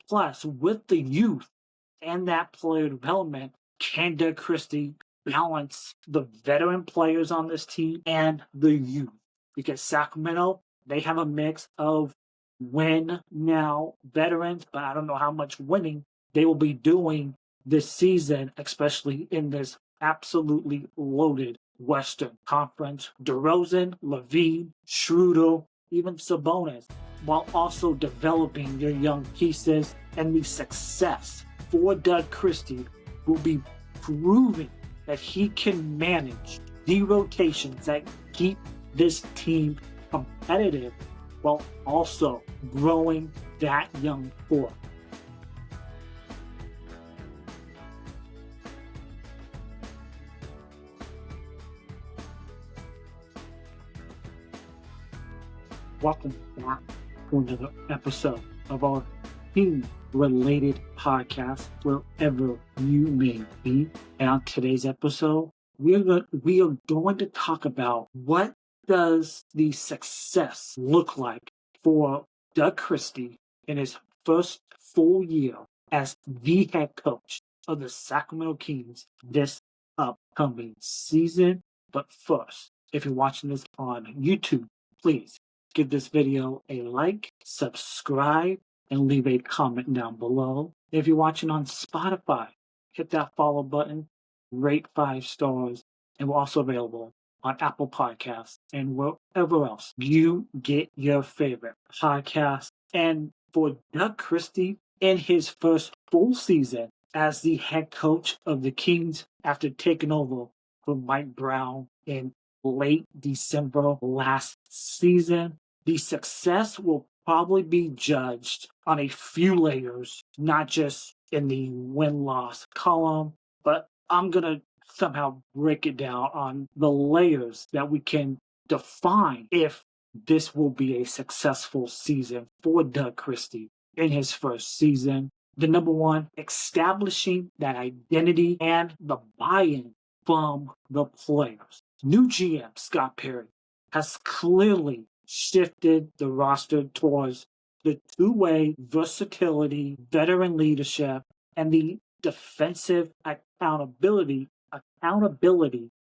Plus, with the youth and that player development, can Doug Christie balance the veteran players on this team and the youth? Because Sacramento, they have a mix of win now veterans, but I don't know how much winning they will be doing this season, especially in this absolutely loaded Western Conference. DeRozan, Levine, Schroeder, even Sabonis, while also developing your young pieces, and the success for Doug Christie will be proving that he can manage the rotations that keep this team competitive while also growing that young core. Welcome back to another episode of our team-related podcast, wherever you may be. And on today's episode, we are going to talk about what does the success look like for Doug Christie in his first full year as the head coach of the Sacramento Kings this upcoming season. But first, if you're watching this on YouTube, please give this video a like, subscribe, and leave a comment down below. If you're watching on Spotify, hit that follow button, rate 5 stars, and we're also available on Apple Podcasts and wherever else you get your favorite podcast. And for Doug Christie, in his first full season as the head coach of the Kings after taking over from Mike Brown in late December last season, the success will probably be judged on a few layers, not just in the win-loss column, but I'm going to somehow break it down on the layers that we can define if this will be a successful season for Doug Christie in his first season. The number one, establishing that identity and the buy-in from the players. New GM Scott Perry has clearly shifted the roster towards the two-way versatility, veteran leadership, and the defensive accountability.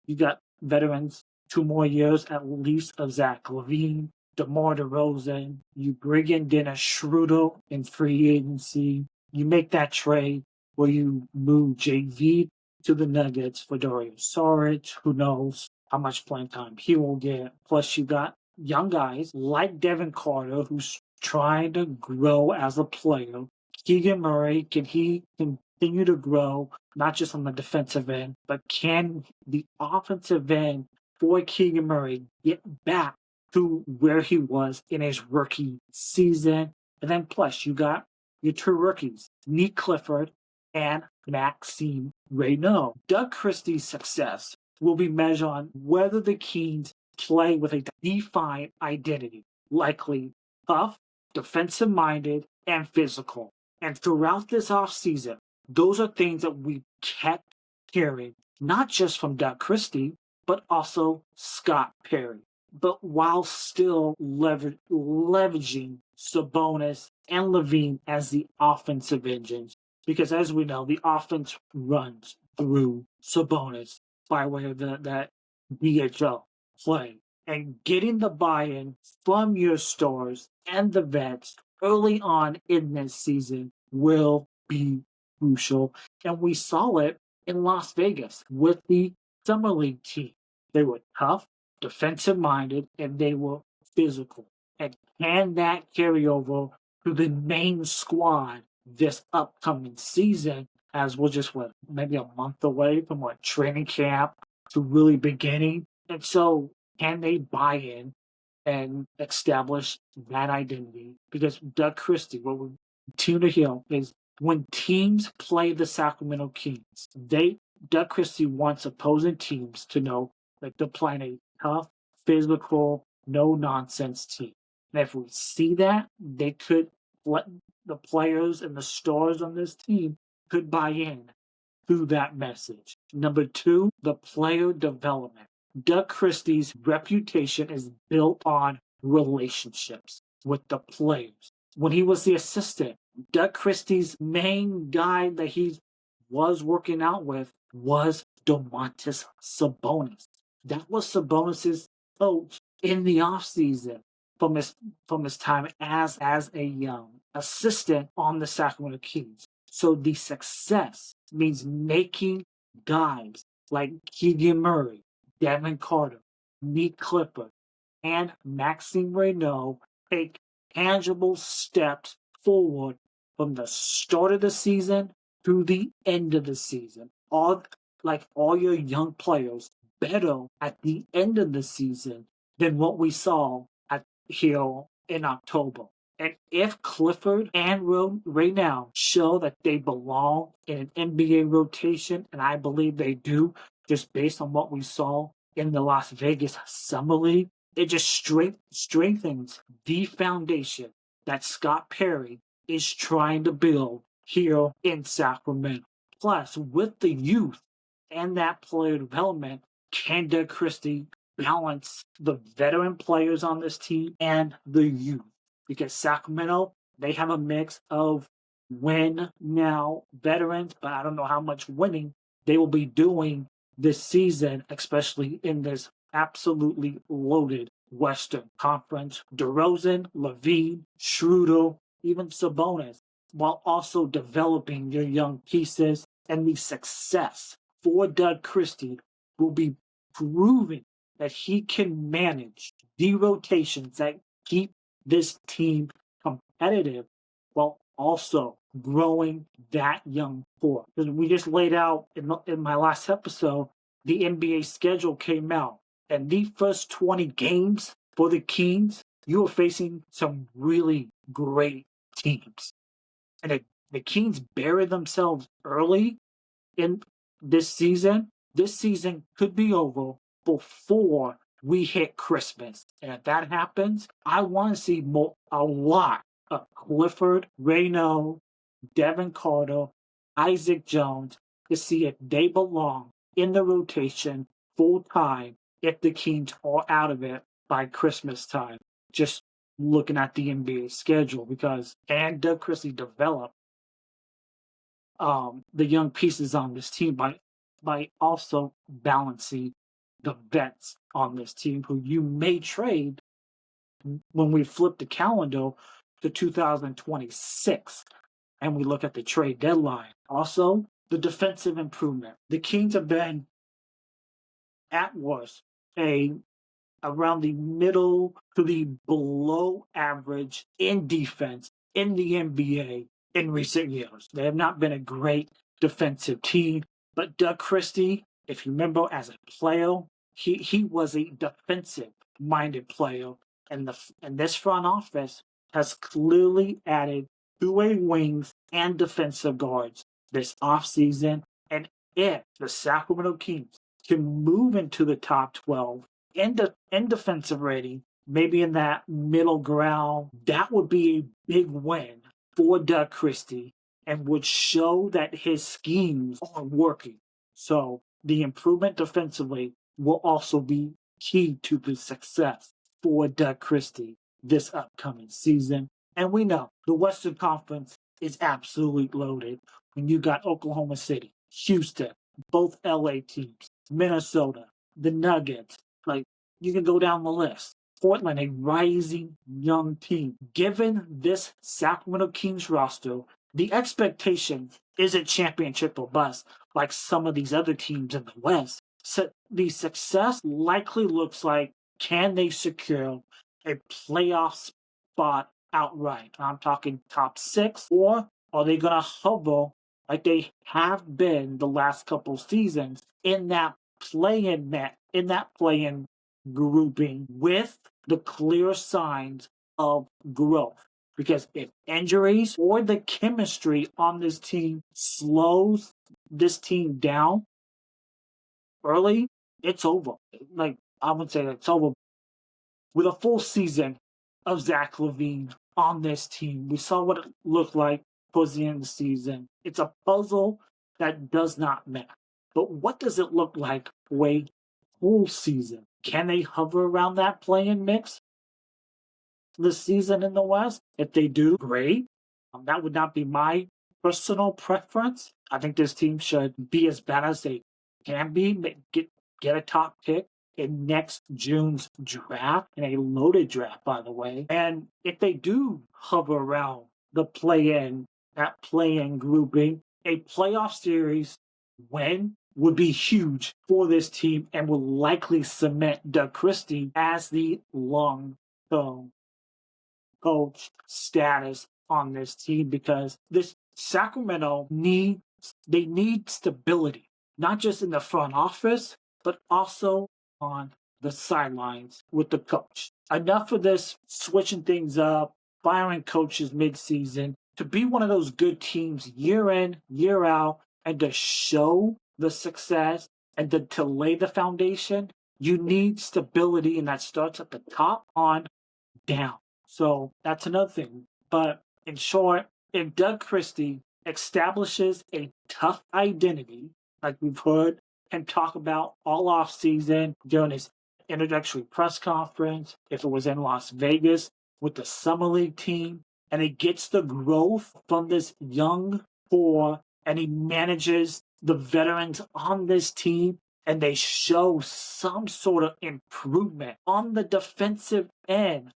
You got veterans 2 more years at least of Zach LaVine, DeMar DeRozan. You bring in Dennis Schroeder in free agency. You make that trade where you move JV to the Nuggets for Dario Saric. Who knows how much playing time he will get. Plus, you got young guys like Devin Carter, who's trying to grow as a player. Keegan Murray, can he continue to grow, not just on the defensive end, but can the offensive end for Keegan Murray get back to where he was in his rookie season? And then plus, you got your 2 rookies, Nick Clifford and Maxime Reynaud. Doug Christie's success will be measured on whether the Kings play with a defined identity, likely tough, defensive-minded, and physical. And throughout this offseason, those are things that we kept hearing, not just from Doug Christie, but also Scott Perry. But while still leveraging Sabonis and Levine as the offensive engines, because as we know, the offense runs through Sabonis by way of that DHO play. And getting the buy-in from your stars and the vets early on in this season will be crucial. And we saw it in Las Vegas with the Summer League team. They were tough, defensive-minded, and they were physical. And can that carry over to the main squad this upcoming season, as we're just, maybe a month away from training camp to really beginning? And so can they buy in and establish that identity? Because Doug Christie, what we continue to hear is when teams play the Sacramento Kings, Doug Christie wants opposing teams to know that they're playing a tough, physical, no-nonsense team. And if we see that, they could let the players and the stars on this team could buy in to that message. Number 2, the player development. Doug Christie's reputation is built on relationships with the players. When he was the assistant Doug Christie's main guy that he was working out with was Domantas Sabonis. That was Sabonis's coach in the offseason from his time as a assistant on the Sacramento Kings. So the success means making guys like Keegan Murray, Devin Carter, Meek Clifford, and Maxime Renault take tangible steps forward from the start of the season to the end of the season. All your young players better at the end of the season than what we saw here in October. And if Clifford and Renault show that they belong in an NBA rotation, and I believe they do, just based on what we saw in the Las Vegas Summer League, it just strengthens the foundation that Scott Perry is trying to build here in Sacramento. Plus, with the youth and that player development, can Doug Christie balance the veteran players on this team and the youth? Because Sacramento, they have a mix of win now veterans, but I don't know how much winning they will be doing this season, especially in this absolutely loaded Western Conference. DeRozan, Levine, Schroeder, even Sabonis, while also developing your young pieces. And the success for Doug Christie will be proving that he can manage the rotations that keep this team competitive while also growing that young core. Because we just laid out in my last episode, the NBA schedule came out, and the first 20 games for the Kings, you were facing some really great teams. And the Kings buried themselves early in this season. This season could be over before we hit Christmas. And if that happens, I want to see a lot of Clifford, Renault, Devin Carter, Isaac Jones to see if they belong in the rotation full time if the Kings are out of it by Christmas time. Just looking at the NBA schedule, because can Doug Christie develop the young pieces on this team by also balancing the vets on this team who you may trade when we flip the calendar to 2026 and we look at the trade deadline. Also, the defensive improvement. The Kings have been, at worst, around the middle to the below average in defense in the NBA in recent years. They have not been a great defensive team, but Doug Christie, if you remember as a player, he was a defensive-minded player, and this front office has clearly added two-way wings and defensive guards this offseason. And if the Sacramento Kings can move into the top 12 in defensive rating, maybe in that middle ground, that would be a big win for Doug Christie and would show that his schemes are working. So the improvement defensively will also be key to the success for Doug Christie this upcoming season. And we know the Western Conference is absolutely loaded when you got Oklahoma City, Houston, both LA teams, Minnesota, the Nuggets. Like, you can go down the list. Portland, a rising young team. Given this Sacramento Kings roster, the expectation isn't championship or bust like some of these other teams in the West. So the success likely looks like, can they secure a playoff spot outright? I'm talking top 6, or are they going to hover like they have been the last couple seasons in that play-in grouping with the clear signs of growth? Because if injuries or the chemistry on this team slows this team down early, it's over. Like, I would say it's over. With a full season of Zach LaVine on this team, we saw what it looked like towards the end of the season. It's a puzzle that does not match. But what does it look like for a full season? Can they hover around that play-in mix this season in the West? If they do, great. That would not be my personal preference. I think this team should be as bad as they can be, get a top pick in next June's draft, in a loaded draft, by the way. And if they do hover around the that play-in grouping, a playoff series win would be huge for this team and will likely cement Doug Christie as the long-term coach status on this team, because this Sacramento need stability, not just in the front office, but also on the sidelines with the coach. Enough of this switching things up, firing coaches mid-season. To be one of those good teams year in, year out, and to show the success and to lay the foundation, you need stability, and that starts at the top on down. So that's another thing. But in short, if Doug Christie establishes a tough identity, like we've heard him talk about all off season during his introductory press conference, if it was in Las Vegas with the Summer League team, and he gets the growth from this young core, and he manages the veterans on this team, and they show some sort of improvement on the defensive end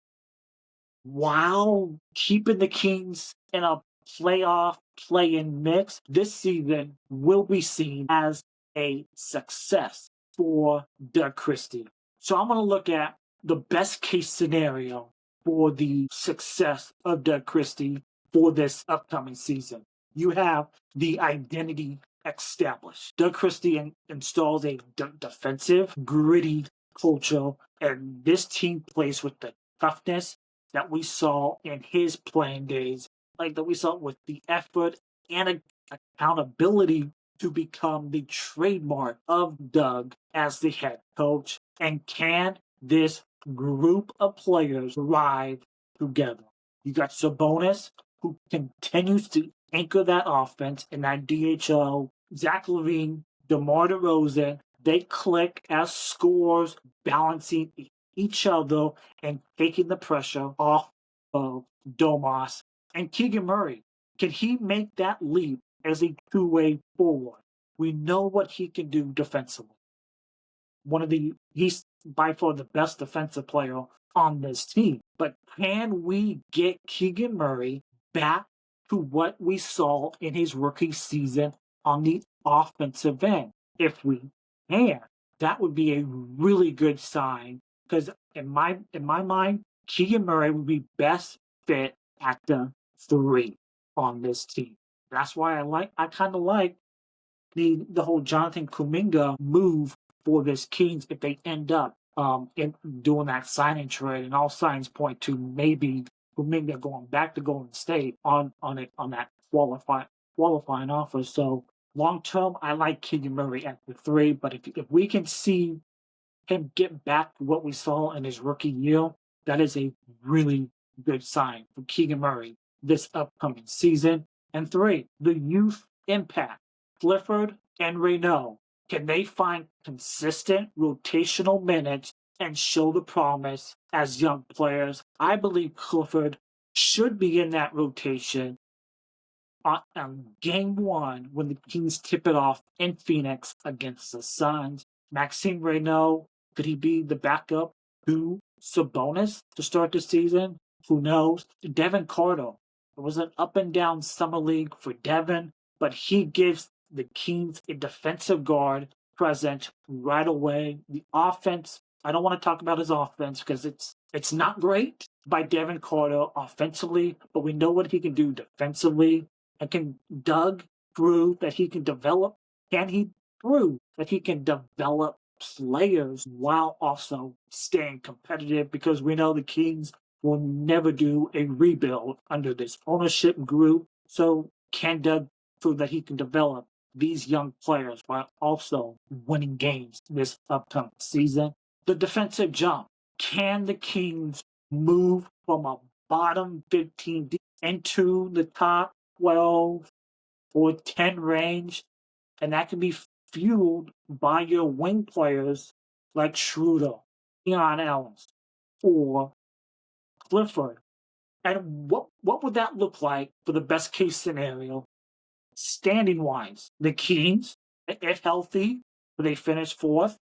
while keeping the Kings in a playoff play-in mix, this season will be seen as a success for Doug Christie. So I'm going to look at the best case scenario for the success of Doug Christie for this upcoming season. You have the identity established. Doug Christie installs a defensive, gritty culture, and this team plays with the toughness that we saw in his playing days, like that we saw with the effort and accountability to become the trademark of Doug as the head coach. And can this group of players thrive together? You got Sabonis, who continues to anchor that offense in that DHO. Zach LaVine, DeMar DeRozan, they click as scorers, balancing each other and taking the pressure off of Domas. And Keegan Murray, can he make that leap as a two-way forward? We know what he can do defensively. He's by far the best defensive player on this team. But can we get Keegan Murray back to what we saw in his rookie season on the offensive end? If we can, that would be a really good sign, because in my mind, Keegan Murray would be best fit at the 3 on this team. That's why I kind of like the whole Jonathan Kuminga move for this Kings if they end up in doing that signing trade, and all signs point to maybe Kuminga going back to Golden State on that qualifying offer. So long term, I like Keegan Murray at the 3, but if we can see him get back to what we saw in his rookie year, that is a really good sign for Keegan Murray this upcoming season. And 3, the youth impact. Clifford and Reynaud, can they find consistent rotational minutes and show the promise as young players? I believe Clifford should be in that rotation on game 1 when the Kings tip it off in Phoenix against the Suns. Maxime Reynaud, could he be the backup to Sabonis to start the season? Who knows? Devin Carter. It was an up and down summer league for Devin, but he gives the Kings a defensive guard present right away. The offense, I don't want to talk about his offense because it's not great by Devin Carter offensively, but we know what he can do defensively. And can Doug prove that he can develop? Can he prove that he can develop players while also staying competitive? Because we know the Kings will never do a rebuild under this ownership group. So can Doug prove that he can develop these young players while also winning games this upcoming season? The defensive jump. Can the Kings move from a bottom 15 into the top 12 or 10 range? And that can be fueled by your wing players like Schroeder, Keon Ellis, or Clifford. And what what would that look like for the best case scenario? Standing wise, the Kings, if healthy, will they finish 4th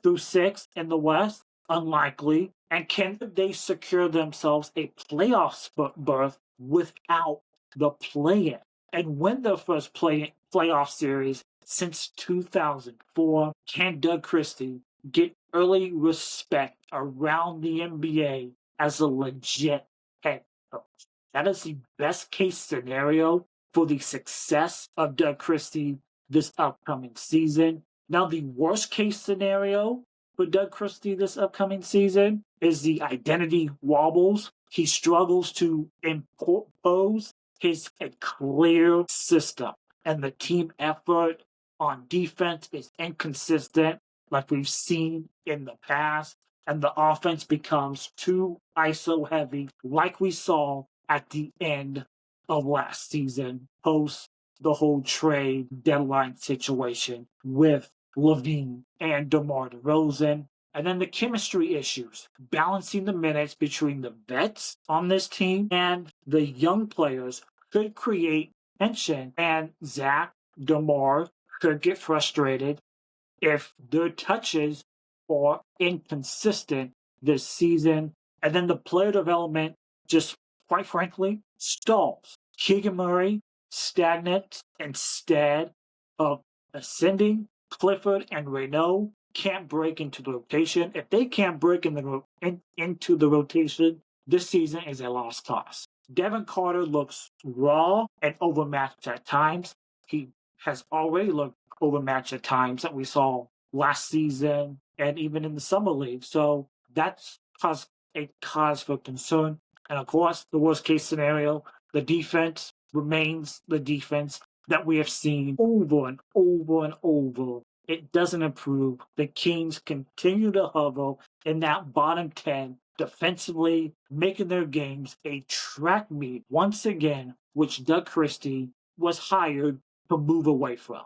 through 6th in the West? Unlikely. And can they secure themselves a playoff berth without the play-in and win their first playoff series since 2004? Can Doug Christie get early respect around the NBA as a legit head coach? That is the best case scenario for the success of Doug Christie this upcoming season. Now, the worst case scenario for Doug Christie this upcoming season is the identity wobbles. He struggles to impose his clear system, and the team effort on defense is inconsistent, like we've seen in the past, and the offense becomes too ISO heavy, like we saw at the end of last season, post the whole trade deadline situation with LaVine and DeMar DeRozan. And then the chemistry issues, balancing the minutes between the vets on this team and the young players could create tension. And Zach, DeMar could get frustrated if their touches are inconsistent this season. And then the player development just, quite frankly, stalls. Keegan Murray stagnant instead of ascending. Clifford and Renault can't break into the rotation. If they can't break into the rotation, this season is a lost cause. Devin Carter looks raw and overmatched at times. He has already looked overmatched at times that we saw last season and even in the summer league. So that's a cause for concern. And of course, the worst case scenario, the defense remains the defense that we have seen over and over and over. It doesn't improve. The Kings continue to hover in that bottom 10 defensively, making their games a track meet once again, which Doug Christie was hired to move away from.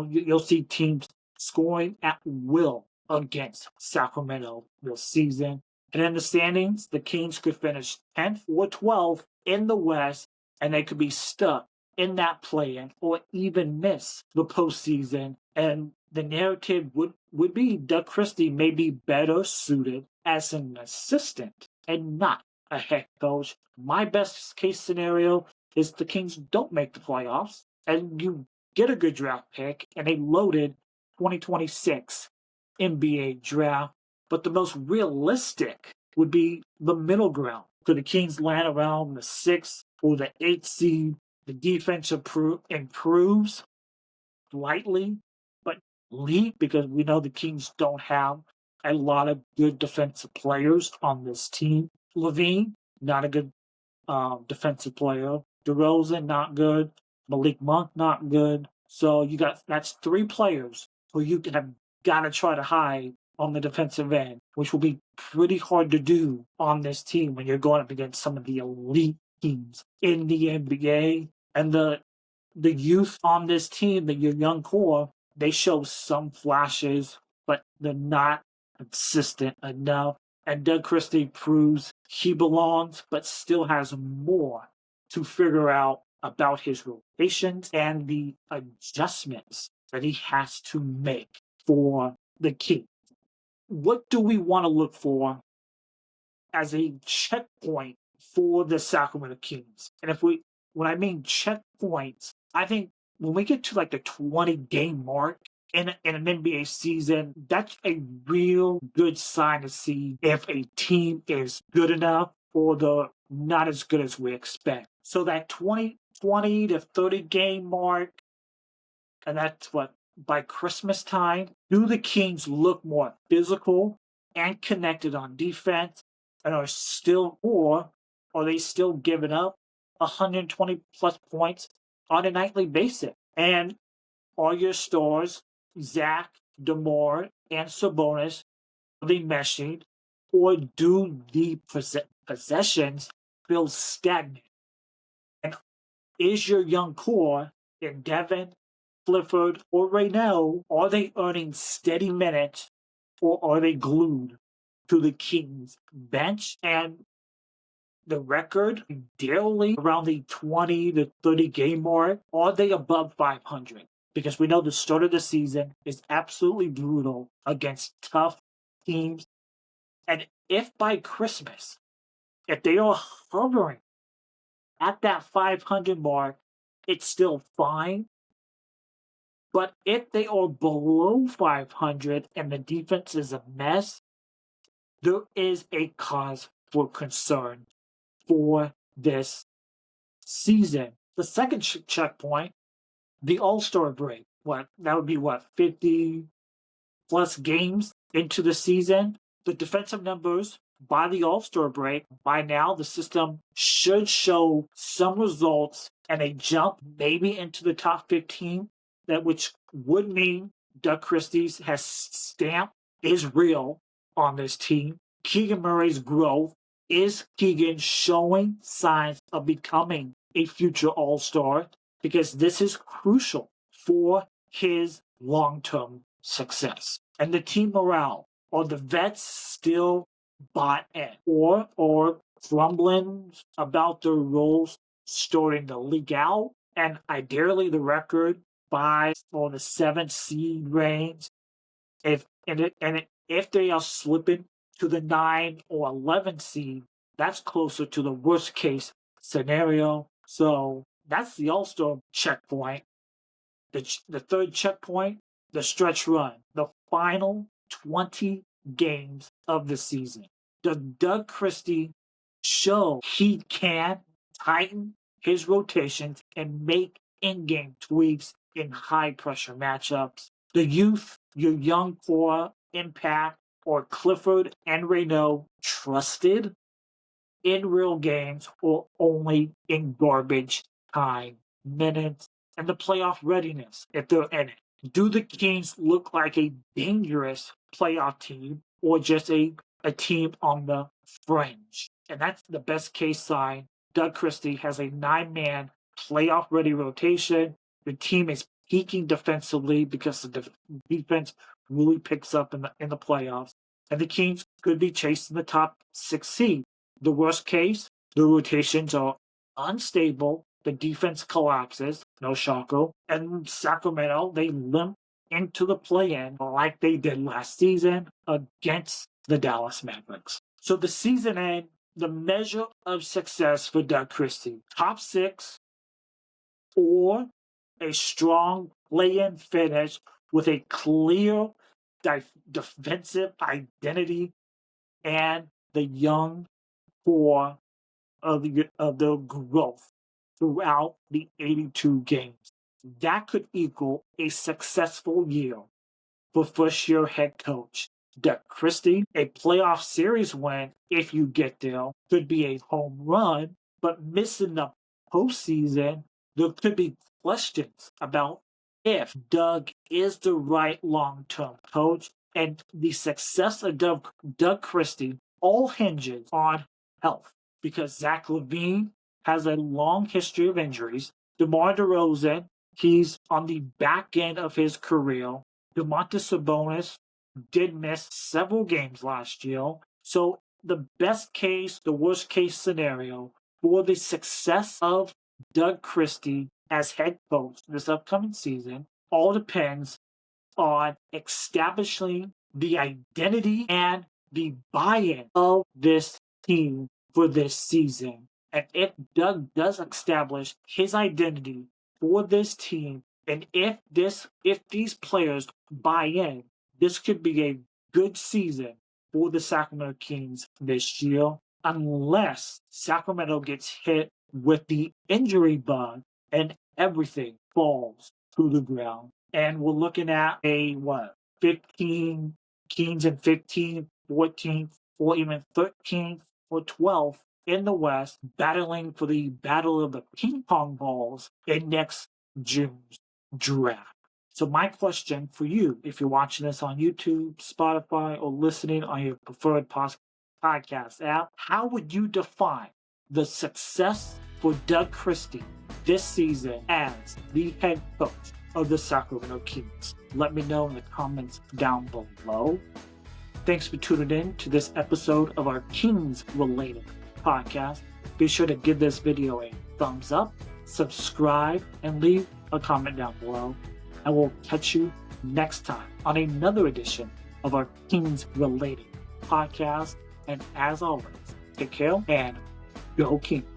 You'll see teams scoring at will against Sacramento this season. And in the standings, the Kings could finish 10th or 12th in the West, and they could be stuck in that play-in or even miss the postseason. And the narrative would be Doug Christie may be better suited as an assistant and not a head coach. My best case scenario is the Kings don't make the playoffs and you get a good draft pick and a loaded 2026 NBA draft. But the most realistic would be the middle ground. Could the Kings land around the 6th or the 8th seed? The defense improves slightly, but lead because we know the Kings don't have a lot of good defensive players on this team. LaVine, not a good defensive player. DeRozan, not good. Malik Monk, not good. So that's 3 players who you have got to try to hide on the defensive end, which will be pretty hard to do on this team when you're going up against some of the elite teams in the NBA. And the youth on this team, your young core, they show some flashes, but they're not consistent enough. And Doug Christie proves he belongs, but still has more to figure out about his rotations and the adjustments that he has to make for the Kings. What do we want to look for as a checkpoint for the Sacramento Kings? And when I mean checkpoints, I think when we get to like the 20-game mark in an NBA season, that's a real good sign to see if a team is good enough or the not as good as we expect. So that 20 to 30-game mark, and that's what, by Christmas time, do the Kings look more physical and connected on defense and are they still giving up 120 plus points on a nightly basis? And are your stars, Zach, DeMar, and Sabonis, are they meshing, or do the possessions feel stagnant? And is your young core in Devin, Clifford, or Renault, are they earning steady minutes, or are they glued to the Kings bench? And the record ideally around the 20 to 30 game mark? Are they above 500? Because we know the start of the season is absolutely brutal against tough teams. And if by Christmas, if they are hovering at that 500 mark, it's still fine. But if they are below 500 and the defense is a mess, there is a cause for concern for this season. The second checkpoint, the All-Star break. That would be 50 plus games into the season. The defensive numbers by the All-Star break, by now the system should show some results and a jump maybe into the top 15, which would mean Doug Christie has stamped is real on this team. Keegan Murray's growth. Is Keegan showing signs of becoming a future All-Star? Because this is crucial for his long-term success. And the team morale. Are the vets still bought in? Or grumbling about their roles starting to leak out? And ideally the record by on the 7th seed range. If they are slipping to the 9 or 11 seed, that's closer to the worst case scenario. So that's the All-Star checkpoint. The third checkpoint, the stretch run, the final 20 games of the season. Does Doug Christie show he can tighten his rotations and make in-game tweaks in high-pressure matchups? The youth, your young core, Impact, or Clifford and Reynaud trusted in real games or only in garbage time minutes? And the playoff readiness, if they're in it. Do the Kings look like a dangerous playoff team or just a team on the fringe? And that's the best case sign. Doug Christie has a 9-man playoff ready rotation. The team is peaking defensively because the defense really picks up in the playoffs. And the Kings could be chasing the top 6 seed. The worst case, the rotations are unstable. The defense collapses, no shocker. And Sacramento, they limp into the play-in like they did last season against the Dallas Mavericks. So the season end, the measure of success for Doug Christie, top 6 or a strong play-in finish with a clear defensive identity and the young core of the growth throughout the 82 games. That could equal a successful year for first-year head coach Doug Christie. A playoff series win, if you get there, could be a home run, but missing the postseason, there could be questions about if Doug is the right long-term coach, and the success of Doug Christie all hinges on health, because Zach LaVine has a long history of injuries. DeMar DeRozan, he's on the back end of his career. Domantas Sabonis did miss several games last year. So the best case, the worst case scenario for the success of Doug Christie as head coach this upcoming season all depends on establishing the identity and the buy-in of this team for this season. And if Doug does establish his identity for this team, and if these players buy in, this could be a good season for the Sacramento Kings this year, unless Sacramento gets hit with the injury bug and everything falls to the ground. And we're looking at 15 Kings in 15th, 14th, or even 13th or 12th in the West, battling for the battle of the ping pong balls in next June's draft. So my question for you, if you're watching this on YouTube, Spotify, or listening on your preferred podcast app, how would you define the success for Doug Christie this season as the head coach of the Sacramento Kings? Let me know in the comments down below. Thanks for tuning in to this episode of our Kings-related podcast. Be sure to give this video a thumbs up, subscribe, and leave a comment down below. And we'll catch you next time on another edition of our Kings-related podcast. And as always, take care and go Kings.